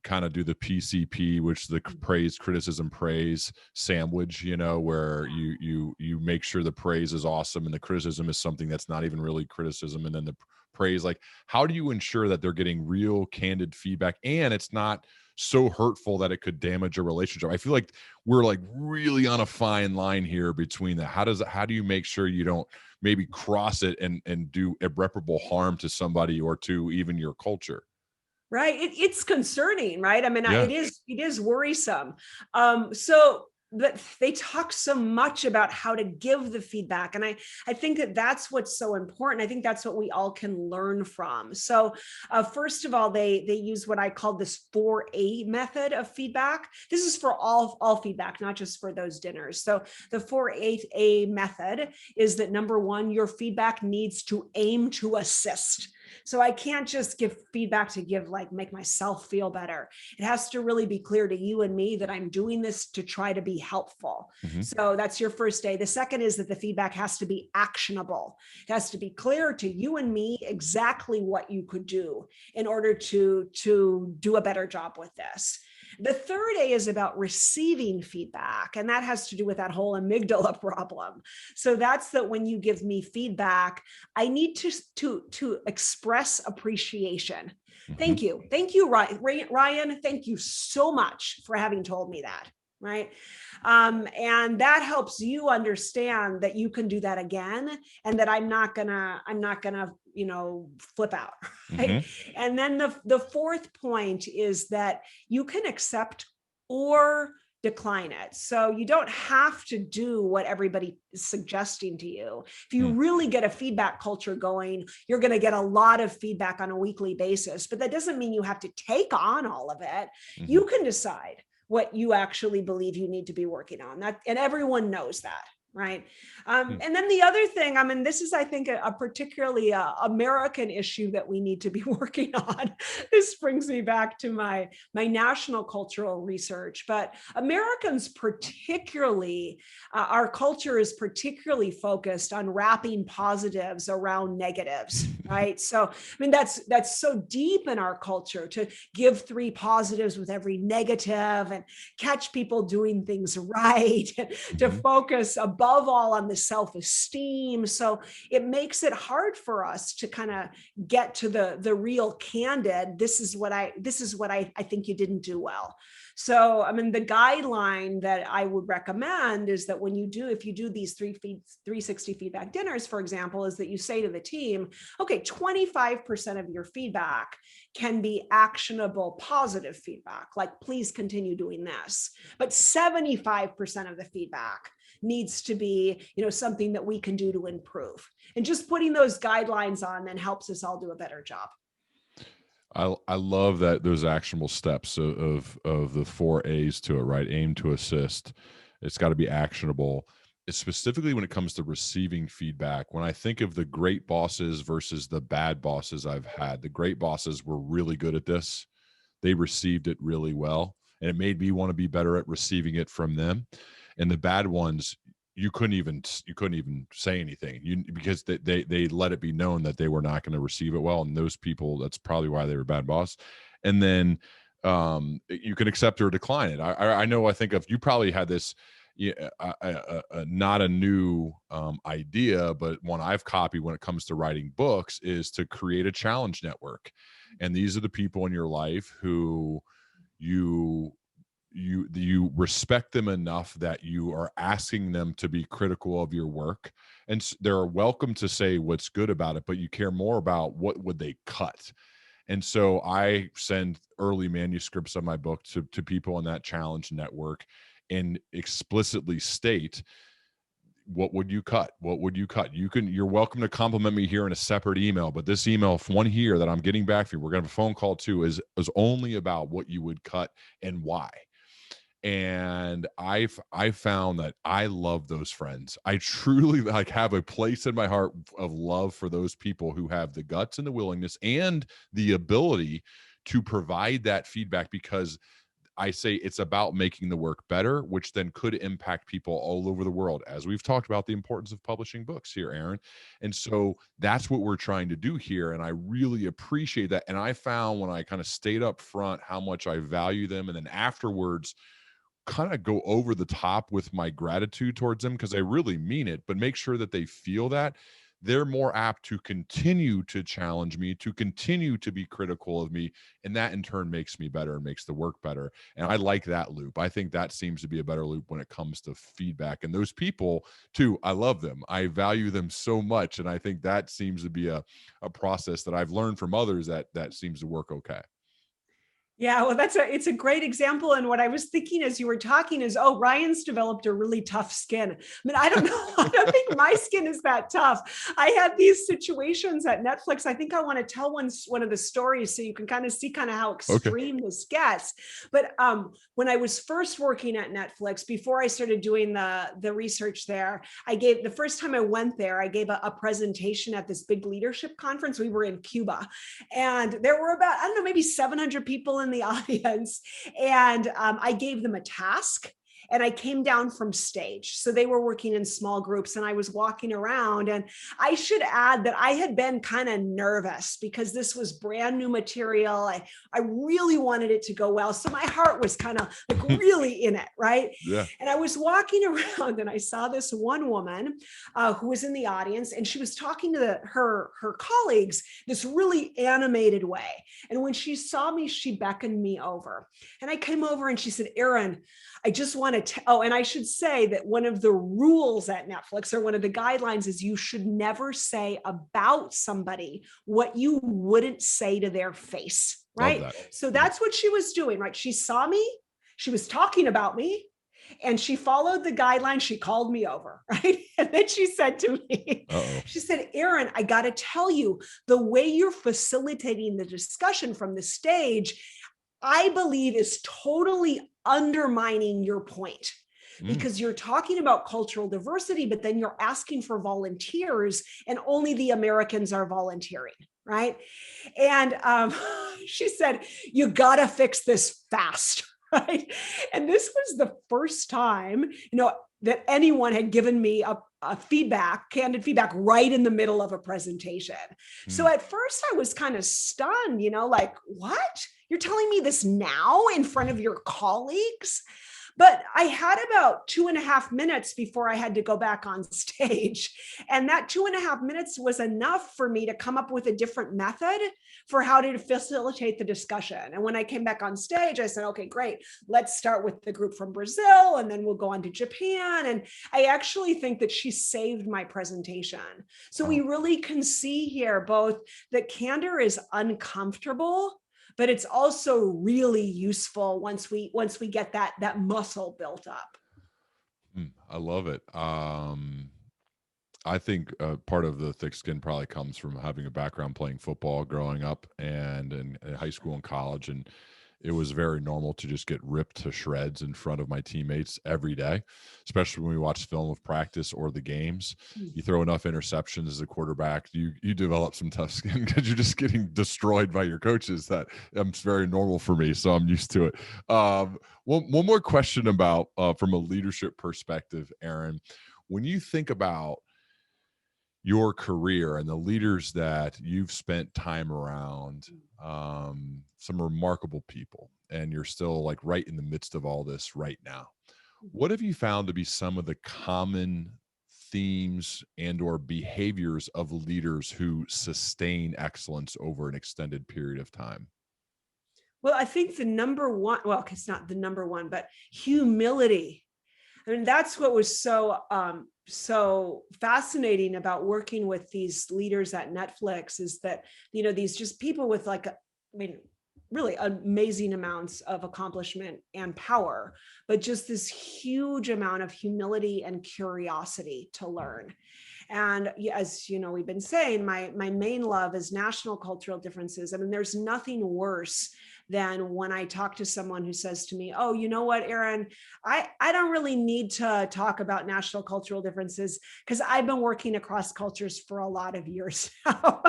kind of do the PCP, which the praise, criticism, praise sandwich, where you make sure the praise is awesome and the criticism is something that's not even really criticism, and then the praise? Like, how do you ensure that they're getting real candid feedback and it's not so hurtful that it could damage a relationship? I feel like we're like really on a fine line here between that. How do you make sure you don't maybe cross it and do irreparable harm to somebody or to even your culture? Right. It's concerning, right? I mean, Yeah. it is worrisome. So but they talk so much about how to give the feedback. And I think that that's what's so important. I think that's what we all can learn from. So first of all, they use what I call this 4A method of feedback. This is for all feedback, not just for those dinners. So the 4-8A method is that number one, your feedback needs to aim to assist. So I can't just give feedback to make myself feel better. It has to really be clear to you and me that I'm doing this to try to be helpful. Mm-hmm. So that's your first A. The second is that the feedback has to be actionable. It has to be clear to you and me exactly what you could do in order to do a better job with this. The third A is about receiving feedback, and that has to do with that whole amygdala problem. So that's that when you give me feedback, I need to express appreciation. Mm-hmm. Thank you, Ryan. Thank you so much for having told me that. Right. And that helps you understand that you can do that again, and that I'm not gonna, flip out. Right. Mm-hmm. And then the fourth point is that you can accept or decline it. So you don't have to do what everybody is suggesting to you. If you really get a feedback culture going, you're going to get a lot of feedback on a weekly basis, but that doesn't mean you have to take on all of it. Mm-hmm. You can decide what you actually believe you need to be working on that. And everyone knows that. Right. And then the other thing, I mean, this is, I think, a particularly American issue that we need to be working on. This brings me back to my national cultural research, but Americans particularly, our culture is particularly focused on wrapping positives around negatives, right? So, I mean, that's so deep in our culture to give 3 positives with every negative and catch people doing things right, and to focus above all on the self-esteem. So it makes it hard for us to kind of get to the real candid. This is what I think you didn't do well. So, I mean, the guideline that I would recommend is that if you do these 360 feedback dinners, for example, is that you say to the team, okay, 25% of your feedback can be actionable, positive feedback, like please continue doing this. But 75% of the feedback needs to be, something that we can do to improve. And just putting those guidelines on then helps us all do a better job. I love that those actionable steps of the 4 A's to it, right? Aim to assist. It's got to be actionable. It's specifically when it comes to receiving feedback. When I think of the great bosses versus the bad bosses I've had, the great bosses were really good at this. They received it really well, and it made me want to be better at receiving it from them. And the bad ones, you couldn't even say anything because they let it be known that they were not going to receive it well. And those people, that's probably why they were bad boss. And then you can accept or decline it. I think of, you probably had this, not a new idea, but one I've copied when it comes to writing books, is to create a challenge network. And these are the people in your life who you respect them enough that you are asking them to be critical of your work, and they're welcome to say what's good about it, but you care more about what would they cut. And so I send early manuscripts of my book to people in that challenge network and explicitly state, what would you cut? What would you cut? You're welcome to compliment me here in a separate email, but this email, one here that I'm getting back from you, we're going to have a phone call too, is only about what you would cut and why. And I found that I love those friends. I truly have a place in my heart of love for those people who have the guts and the willingness and the ability to provide that feedback, because I say it's about making the work better, which then could impact people all over the world, as we've talked about the importance of publishing books here, Erin. And so that's what we're trying to do here. And I really appreciate that. And I found when I kind of stayed up front how much I value them, and then afterwards kind of go over the top with my gratitude towards them, because I really mean it, but make sure that they feel that they're more apt to continue to challenge me, to continue to be critical of me. And that in turn makes me better and makes the work better. And I like that loop. I think that seems to be a better loop when it comes to feedback. And those people too, I love them. I value them so much. And I think that seems to be a process that I've learned from others that seems to work okay. Yeah, well, it's a great example. And what I was thinking as you were talking is, oh, Ryan's developed a really tough skin. I mean, I don't know. I don't think my skin is that tough. I had these situations at Netflix. I think I want to tell one of the stories so you can kind of see kind of how extreme this gets. But when I was first working at Netflix, before I started doing the research there, the first time I went there, I gave a presentation at this big leadership conference. We were in Cuba, and there were about, I don't know, maybe 700 people in the audience, and I gave them a task, and I came down from stage. So they were working in small groups, and I was walking around. And I should add that I had been kind of nervous because this was brand new material. I really wanted it to go well. So my heart was kind of like really in it, right? Yeah. And I was walking around, and I saw this one woman who was in the audience, and she was talking to her colleagues this really animated way. And when she saw me, she beckoned me over. And I came over, and she said, "Erin, I just want to and I should say that one of the rules at Netflix, or one of the guidelines, is you should never say about somebody what you wouldn't say to their face," right? So that's what she was doing, right? She saw me, she was talking about me, and she followed the guidelines. She called me over, right? And then she said to me, she said, "Erin, I got to tell you, the way you're facilitating the discussion from the stage, I believe is totally undermining your point, because you're talking about cultural diversity, but then you're asking for volunteers, and only the Americans are volunteering," right? And she said, "You got to fix this fast." Right. And this was the first time, that anyone had given me a feedback, candid feedback, right in the middle of a presentation. So at first I was kind of stunned, like, what? You're telling me this now in front of your colleagues? But I had about 2.5 minutes before I had to go back on stage. And that 2.5 minutes was enough for me to come up with a different method for how to facilitate the discussion. And when I came back on stage, I said, okay, great. Let's start with the group from Brazil, and then we'll go on to Japan. And I actually think that she saved my presentation. So we really can see here both that candor is uncomfortable, but it's also really useful once we get that muscle built up. I love it. I think part of the thick skin probably comes from having a background playing football growing up, and in high school and college. And it was very normal to just get ripped to shreds in front of my teammates every day, especially when we watch film of practice or the games. You throw enough interceptions as a quarterback, you develop some tough skin because you're just getting destroyed by your coaches. That's very normal for me, so I'm used to it. One more question about from a leadership perspective, Erin. When you think about your career and the leaders that you've spent time around, some remarkable people, and you're still like right in the midst of all this right now, what have you found to be some of the common themes and or behaviors of leaders who sustain excellence over an extended period of time? Well, I think the number one, well, it's not the number one, but humility. I mean, that's what was so fascinating about working with these leaders at Netflix, is that, these just people with really amazing amounts of accomplishment and power, but just this huge amount of humility and curiosity to learn. And as we've been saying, my main love is national cultural differences. I mean, there's nothing worse than when I talk to someone who says to me, "Oh, you know what, Erin, I don't really need to talk about national cultural differences because I've been working across cultures for a lot of years now."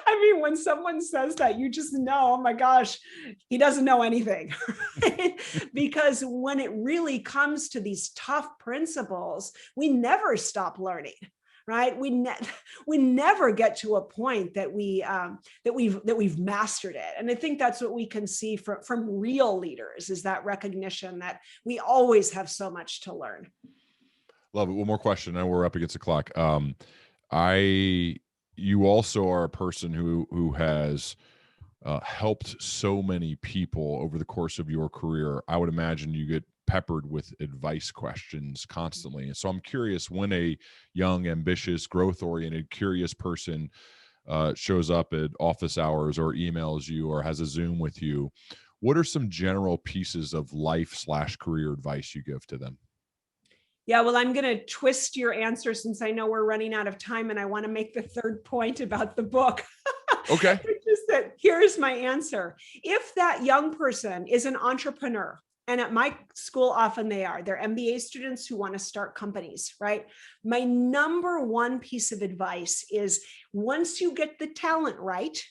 I mean, when someone says that, you just know, oh my gosh, he doesn't know anything. Right? Because when it really comes to these tough principles, we never stop learning. Right? We never get to a point that we've mastered it. And I think that's what we can see from real leaders, is that recognition that we always have so much to learn. Love it. One more question. Now we're up against the clock. You also are a person who has helped so many people over the course of your career. I would imagine you get peppered with advice questions constantly. And so I'm curious, when a young, ambitious, growth-oriented, curious person shows up at office hours or emails you or has a Zoom with you, what are some general pieces of life/career advice you give to them? Yeah, well, I'm going to twist your answer since I know we're running out of time, and I want to make the third point about the book. Okay. Which is that here's my answer. If that young person is an entrepreneur, and at my school, often they're MBA students who want to start companies, right? My number one piece of advice is once you get the talent right,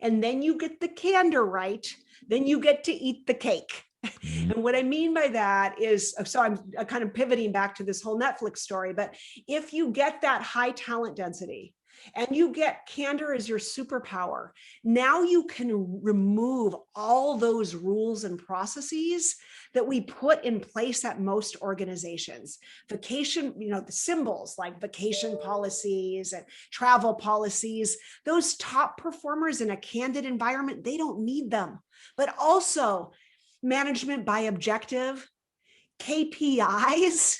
and then you get the candor right, then you get to eat the cake. And what I mean by that is, so I'm kind of pivoting back to this whole Netflix story, but if you get that high talent density and you get candor as your superpower, now you can remove all those rules and processes that we put in place at most organizations. Vacation, the symbols like vacation policies and travel policies, those top performers in a candid environment, they don't need them. But also, management by objective, KPIs,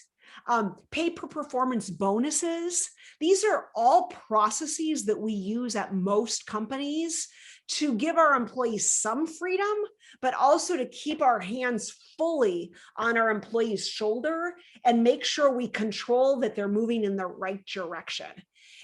pay per performance bonuses. These are all processes that we use at most companies to give our employees some freedom, but also to keep our hands fully on our employees' shoulder and make sure we control that they're moving in the right direction.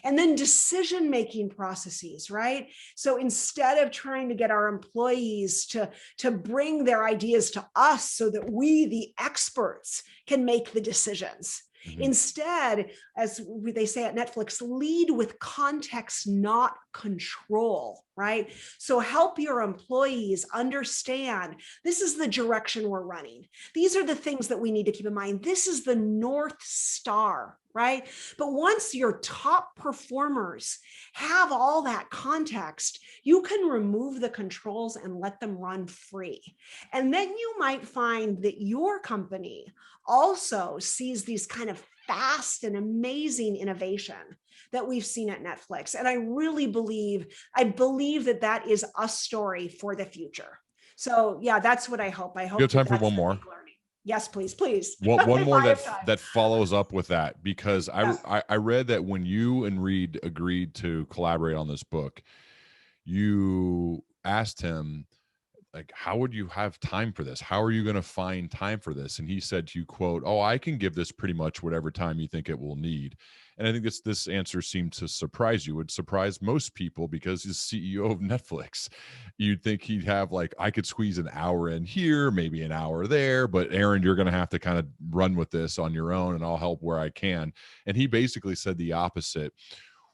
And then decision-making processes, right? So instead of trying to get our employees to bring their ideas to us so that we, the experts, can make the decisions. Mm-hmm. Instead, as they say at Netflix, lead with context, not control, right? So help your employees understand this is the direction we're running. These are the things that we need to keep in mind. This is the North Star, right? But once your top performers have all that context, you can remove the controls and let them run free. And then you might find that your company also sees these kind of fast and amazing innovation that we've seen at Netflix. And I really believe that that is a story for the future. So yeah, that's what I hope. I hope you have time for one more. Yes, please. One more that follows up with that, because I read that when you and Reed agreed to collaborate on this book, you asked him, like, how would you have time for this? How are you going to find time for this? And he said to you, quote, "Oh, I can give this pretty much whatever time you think it will need." And I think this answer seemed to surprise you. It would surprise most people because he's CEO of Netflix. You'd think he'd have like, I could squeeze an hour in here, maybe an hour there, but Erin, you're going to have to kind of run with this on your own and I'll help where I can. And he basically said the opposite.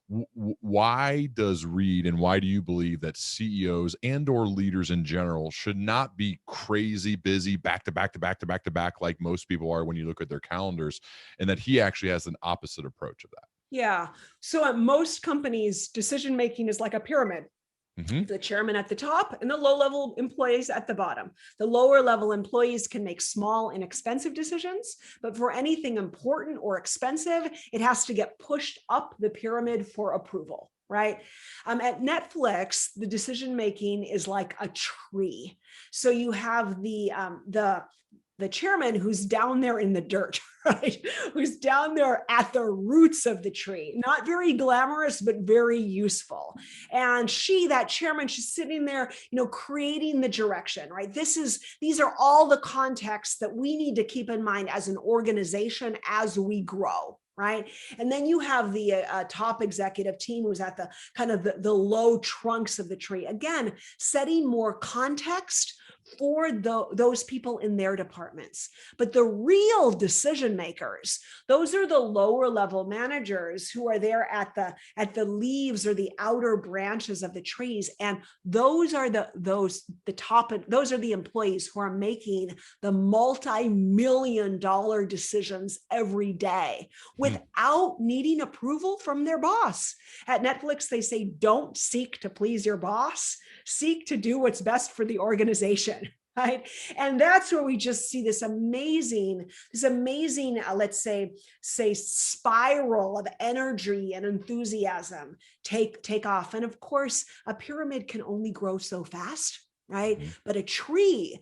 Why does Reed, and why do you believe that CEOs and or leaders in general should not be crazy busy back to back like most people are when you look at their calendars, and that he actually has an opposite approach of that? Yeah. So at most companies, decision making is like a pyramid. Mm-hmm. The chairman at the top and the low-level employees at the bottom. The lower-level employees can make small, inexpensive decisions, but for anything important or expensive, it has to get pushed up the pyramid for approval, right? At Netflix, the decision-making is like a tree. So you have the chairman who's down there in the dirt, right? Who's down there at the roots of the tree. Not very glamorous, but very useful. And that chairman, she's sitting there, creating the direction, right? These are all the contexts that we need to keep in mind as an organization as we grow. Right. And then you have the top executive team who's at the kind of the low trunks of the tree. Again, setting more context for those people in their departments. But the real decision makers, those are the lower level managers who are there at the leaves or the outer branches of the trees. And those are the employees who are making the multi-million-dollar decisions every day without needing approval from their boss. At Netflix, they say, don't seek to please your boss, seek to do what's best for the organization. right? And that's where we just see this amazing, let's say spiral of energy and enthusiasm take off. And of course, a pyramid can only grow so fast, right? Mhm. But a tree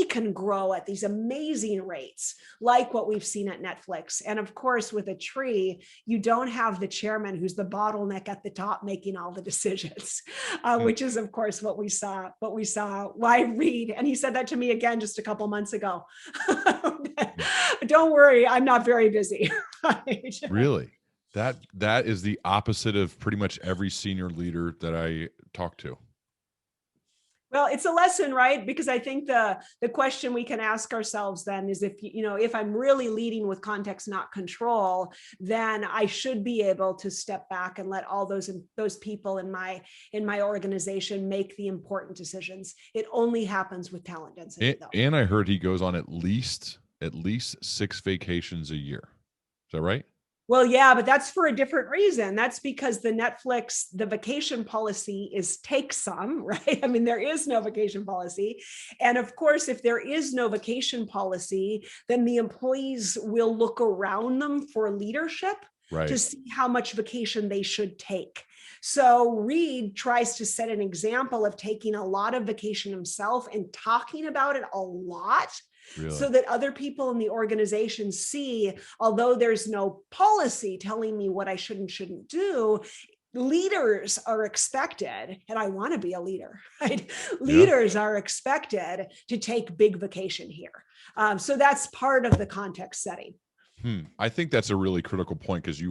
can grow at these amazing rates, like what we've seen at Netflix. And of course, with a tree, you don't have the chairman who's the bottleneck at the top making all the decisions, which is of course what we saw. Why Reed? And he said that to me again just a couple months ago. Don't worry, I'm not very busy. Right? Really? That is the opposite of pretty much every senior leader that I talk to. Well, it's a lesson, right? Because I think the question we can ask ourselves then is, if I'm really leading with context, not control, then I should be able to step back and let all those people in my organization make the important decisions. It only happens with talent density, though. And I heard he goes on at least 6 vacations a year. Is that right? Well, yeah, but that's for a different reason. That's because the vacation policy is take some, right? I mean, there is no vacation policy. And of course, if there is no vacation policy, then the employees will look around them for leadership to see how much vacation they should take. So Reed tries to set an example of taking a lot of vacation himself and talking about it a lot. Really? So that other people in the organization see, although there's no policy telling me what I should and shouldn't do, leaders are expected, and I want to be a leader, right? Leaders are expected to take big vacation here. So that's part of the context setting. I think that's a really critical point, because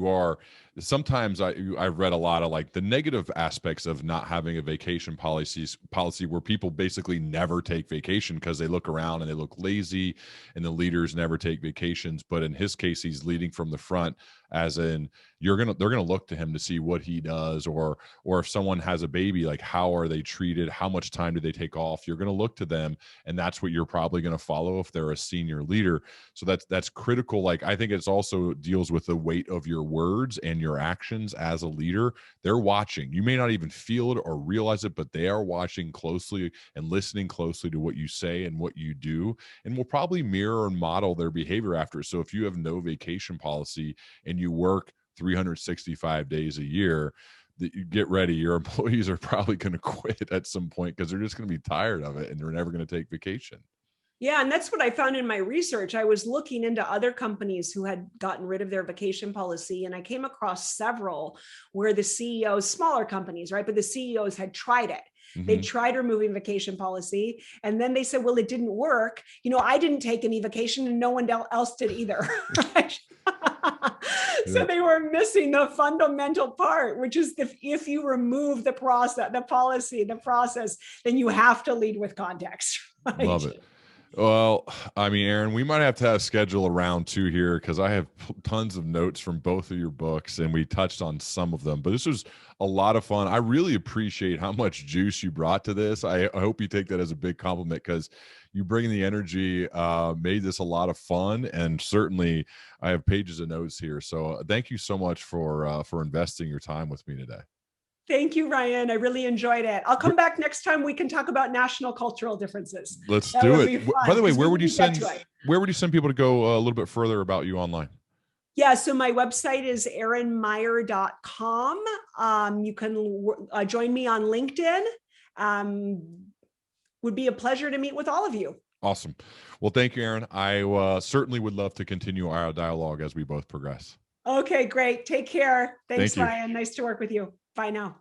sometimes I've read a lot of like the negative aspects of not having a vacation policy where people basically never take vacation because they look around and they look lazy and the leaders never take vacations. But in his case, he's leading from the front, as in they're going to look to him to see what he does, or if someone has a baby, like how are they treated? How much time do they take off? You're going to look to them, and that's what you're probably going to follow if they're a senior leader. So that's critical. Like, I think it's also deals with the weight of your words and your actions as a leader. They're watching. You may not even feel it or realize it, but they are watching closely and listening closely to what you say and what you do, and will probably mirror and model their behavior after. So if you have no vacation policy and you work 365 days a year, get ready. Your employees are probably going to quit at some point because they're just going to be tired of it and they're never going to take vacation. Yeah, and that's what I found in my research. I was looking into other companies who had gotten rid of their vacation policy, and I came across several where the CEOs, smaller companies, right? But the CEOs had tried it. Mm-hmm. They tried removing vacation policy, and then they said, well, it didn't work. I didn't take any vacation and no one else did either. So they were missing the fundamental part, which is if you remove the process, then you have to lead with context. Right? Love it. Well, I mean, Erin, we might have to schedule a round 2 here, because I have tons of notes from both of your books and we touched on some of them, but this was a lot of fun. I really appreciate how much juice you brought to this. I hope you take that as a big compliment, because you bring the energy, made this a lot of fun, and certainly I have pages of notes here. So thank you so much for investing your time with me today. Thank you, Ryan. I really enjoyed it. I'll come back next time. We can talk about national cultural differences. Let's do it. By the way, where would you send people to go a little bit further about you online? Yeah, so my website is erinmeyer.com. You can join me on LinkedIn. Would be a pleasure to meet with all of you. Awesome. Well, thank you, Erin. I certainly would love to continue our dialogue as we both progress. Okay, great. Take care. Thanks, Ryan. Nice to work with you. Bye now.